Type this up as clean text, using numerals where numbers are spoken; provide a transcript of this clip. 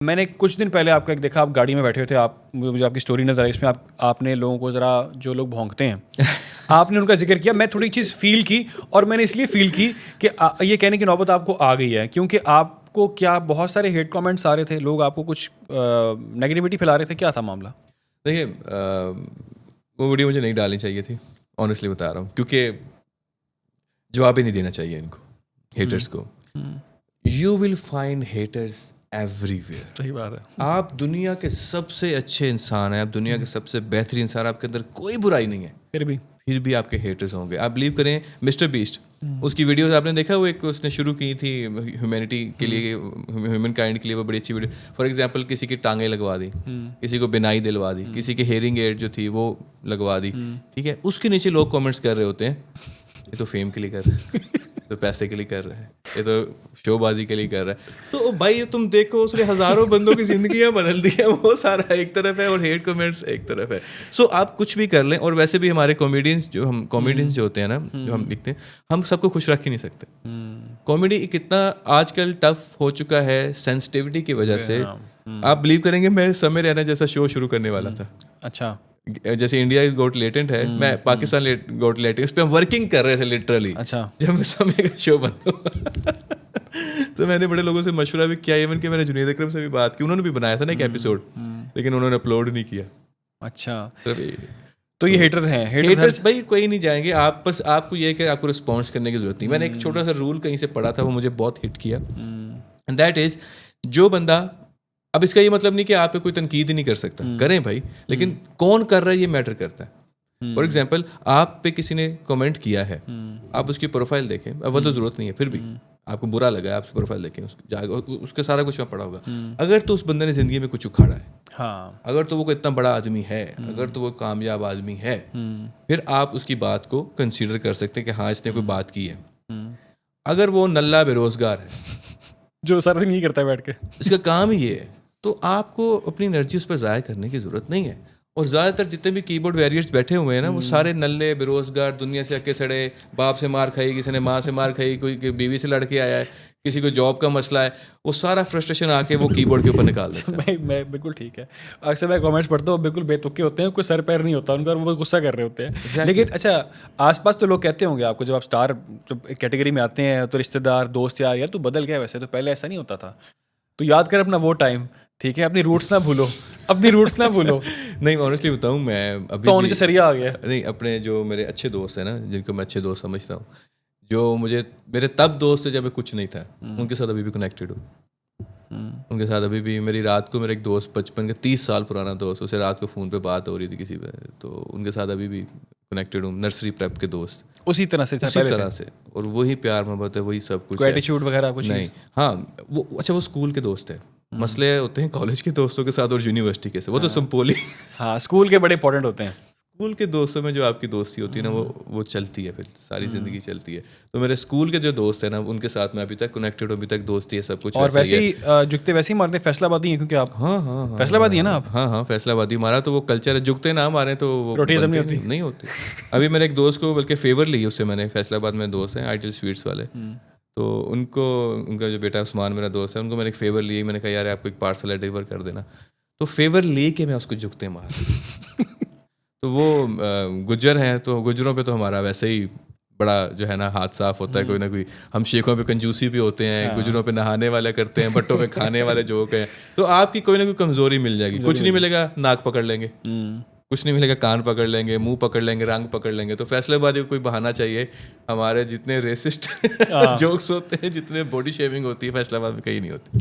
میں نے کچھ دن پہلے آپ کا ایک دیکھا, آپ گاڑی میں بیٹھے ہوئے تھے, آپ مجھے آپ کی اسٹوری نظر آئی, اس میں آپ نے لوگوں کو ذرا جو لوگ بھونکتے ہیں آپ نے ان کا ذکر کیا. میں تھوڑی چیز فیل کی, اور میں نے اس لیے فیل کی کہ یہ کہنے کی نوبت آپ کو آ گئی ہے, کیونکہ آپ کو کیا بہت سارے ہیٹ کامنٹس آ رہے تھے, لوگ آپ کو کچھ نیگیٹیوٹی پھیلا رہے تھے, کیا تھا معاملہ؟ دیکھیے وہ ویڈیو مجھے نہیں ڈالنی چاہیے تھی, آنیسٹلی بتا رہا ہوں, کیونکہ جواب ہی نہیں دینا چاہیے ان کو, ہیٹرس کو. You will find heaters every where. صحیح بات ہے. آپ دنیا کے سب سے اچھے انسان ہیں, آپ دنیا کے سب سے بہترین انسان, آپ کے اندر کوئی برائی نہیں ہے, پھر بھی آپ کے ہیٹرز ہوں گے. آپ بلیو کریں مسٹر بیسٹ, اس کی ویڈیوز آپ نے دیکھا, وہ ایک اس نے شروع کی تھی ہیومینٹی کے لیے, ہیومن کائنڈ کے لیے, وہ بڑی اچھی ویڈیو. فار ایگزامپل کسی کی ٹانگیں لگوا دی, کسی کو بینائی دلوا دی, کسی کے ہیئرنگ ایڈ جو تھی وہ لگوا دی, ٹھیک ہے. اس کے نیچے لوگ کامنٹس کر رہے ہوتے ہیں, یہ تو فیم کے لیے کر رہے ہیں, تو پیسے کے لیے کر رہا ہے, یہ تو شو بازی کے لیے کر رہا ہے. تو بھائی تم دیکھو اس نے ہزاروں بندوں کی زندگیاں بدل دی ہیں, وہ سارا ایک طرف ہے, اور ہیٹ کمنٹس ایک طرف ہے. سو آپ کچھ بھی کر لیں. اور ویسے بھی ہمارے کامیڈینس جو ہوتے ہیں نا, جو ہم لکھتے ہیں, ہم سب کو خوش رکھ ہی نہیں سکتے. کامیڈی کتنا آج کل ٹف ہو چکا ہے سینسٹیوٹی کی وجہ سے. آپ بلیو کریں گے, میں سمے رہنا جیسا شو شروع کرنے والا تھا. اچھا, جیسے انڈیا از گوٹ لیٹنٹ ہے, میں پاکستان گوٹ لیٹنٹ, اس پہ ہم ورکنگ کر رہے تھے لٹرلی. اچھا, جب میں سمے کا شو بند ہوا تو میں نے بڑے لوگوں سے مشورہ بھی کیا, ایون کہ میں نے جنید اکرم سے بھی بات کی, انہوں نے بھی بنایا تھا نا ایک ایپیسوڈ, لیکن انہوں نے اپلوڈ نہیں کیا. اچھا, تو یہ ہیٹر ہیں. ہیٹرز بھائی کوئی نہیں جائیں گے, آپ بس آپ کو یہ کہ آپ کو رسپانس کرنے کی ضرورت نہیں. میں نے ایک چھوٹا سا رول کہیں سے پڑھا تھا, وہ مجھے بہت ہٹ کیا, اینڈ دیٹ از, جو بندہ, اب اس کا یہ مطلب نہیں کہ آپ پہ کوئی تنقید نہیں کر سکتا, کریں بھائی, لیکن کون کر رہا ہے یہ میٹر کرتا ہے. فار ایگزامپل آپ پہ کسی نے کمنٹ کیا ہے, آپ اس کی پروفائل دیکھیں, اول تو ضرورت نہیں ہے, پھر بھی آپ کو برا لگا ہے, آپ اس کی پروفائل دیکھیں, اس کا سارا کچھ پڑا ہوگا. اگر تو اس بندے نے زندگی میں کچھ اکھاڑا ہے, اگر تو وہ کوئی اتنا بڑا آدمی ہے, اگر تو وہ کامیاب آدمی ہے, پھر آپ اس کی بات کو کنسیڈر کر سکتے ہیں کہ ہاں اس نے کوئی بات کی ہے. اگر وہ نلا بے روزگار ہے, جو سارا دن نہیں کرتا ہے بیٹھ کے, اس کا کام ہی یہ ہے, تو آپ کو اپنی انرجی اس پر ضائع کرنے کی ضرورت نہیں ہے. اور زیادہ تر جتنے بھی کی بورڈ ویریئرس بیٹھے ہوئے ہیں نا, وہ سارے نلے, بے روزگار, دنیا سے اکے سڑے, باپ سے مار کھائی, کسی نے ماں سے مار کھائی, کوئی بیوی سے لڑ کے آیا ہے, کسی کو جاب کا مسئلہ ہے, وہ سارا فرسٹریشن آ کے وہ کی بورڈ کے اوپر نکال دیتا ہے. میں بالکل ٹھیک ہے. اکثر میں کامنٹس پڑھتا ہوں, بالکل بے تکے ہوتے ہیں, کوئی سر پیر نہیں ہوتا ان کا, وہ غصہ کر رہے ہوتے ہیں. لیکن اچھا, آس پاس تو لوگ کہتے ہوں گے آپ کو, جب آپ اسٹار کیٹیگری میں آتے ہیں تو رشتے دار, دوست, یار تو بدل گیا, ویسے تو پہلے ایسا نہیں ہوتا تھا, تو یاد کر اپنا وہ ٹائم, ٹھیک ہے, اپنی روٹس نہ بھولو, اپنی روٹس نہ بھولو. نہیں, آنیسٹلی بتاؤں, میں ابھی تو جو سریا آ گیا نہیں, اپنے جو میرے اچھے دوست ہیں نا, جن کو میں اچھے دوست سمجھتا ہوں, جو مجھے میرے تب دوست تھے جب میں کچھ نہیں تھا, ان کے ساتھ ابھی بھی کنیکٹیڈ ہوں. ان کے ساتھ ابھی بھی میری رات کو, میرا ایک دوست بچپن کا 30 سال پرانا دوست, اسے رات کو فون پہ بات ہو رہی تھی کسی پہ, تو ان کے ساتھ ابھی بھی کنیکٹیڈ ہوں. نرسری پریپ کے دوست, اسی طرح سے, اور وہی پیار محبت ہے, وہی سب کچھ. ایٹیٹیوڈ وغیرہ کچھ نہیں, ہاں وہ اچھا, وہ اسکول کے دوست ہیں. مسئلے ہوتے ہیں کالج کے دوستوں کے ساتھ اور یونیورسٹی کے ساتھ, وہ تو سمپولی. ہاں, اسکول کے بڑے امپورٹنٹ ہوتے ہیں. اسکول کے دوستوں میں جو آپ کی دوستی ہوتی ہے نا, وہ چلتی ہے, پھر ساری زندگی چلتی ہے. تو میرے اسکول کے جو دوست ہیں نا, ان کے ساتھ میں ابھی تک کنیکٹیڈ ہوں, ابھی تک دوستی ہے, سب کچھ. اور ویسے ہی جھکتے ویسے ہی مارتے ہیں, فیصلہ آبادی ہیں کیونکہ آپ. ہاں فیصلہ آبادی ہے نا آپ. ہاں, فیصلہ آبادی ہمارا تو وہ کلچر ہے, جھکتے نہ ماریں تو وہ روٹیزم نہیں ہوتی. ابھی میرے ایک دوست کو بلکہ فیور لی اس سے میں نے, فیصلہ آباد میں دوست ہیں آئیڈیل سویٹس والے, تو ان کو, ان کا جو بیٹا عثمان میرا دوست ہے, ان کو میں نے ایک فیور لی, میں نے کہا یار آپ کو ایک پارسل ڈیلیور کر دینا, تو فیور لے کے میں اس کو جھکتے مار. تو وہ گجر ہیں, تو گجروں پہ تو ہمارا ویسے ہی بڑا جو ہے نا ہاتھ صاف ہوتا ہے, کوئی نہ کوئی. ہم شیخوں پہ کنجوسی بھی ہوتے ہیں, گجروں پہ نہانے والے کرتے ہیں, بٹوں پہ کھانے والے جوک ہیں. تو آپ کی کوئی نہ کوئی کمزوری مل جائے گی. کچھ نہیں ملے گا, ناک پکڑ لیں گے, کچھ نہیں ملے گا, کان پکڑ لیں گے, منہ پکڑ لیں گے, رنگ پکڑ لیں گے. تو فیصلہ آبادی کو کوئی بہانا چاہیے. ہمارے جتنے ریسسٹ جوکس ہوتے ہیں, جتنے باڈی شیونگ ہوتی ہے, فیصلہ آباد میں کہیں نہیں ہوتی.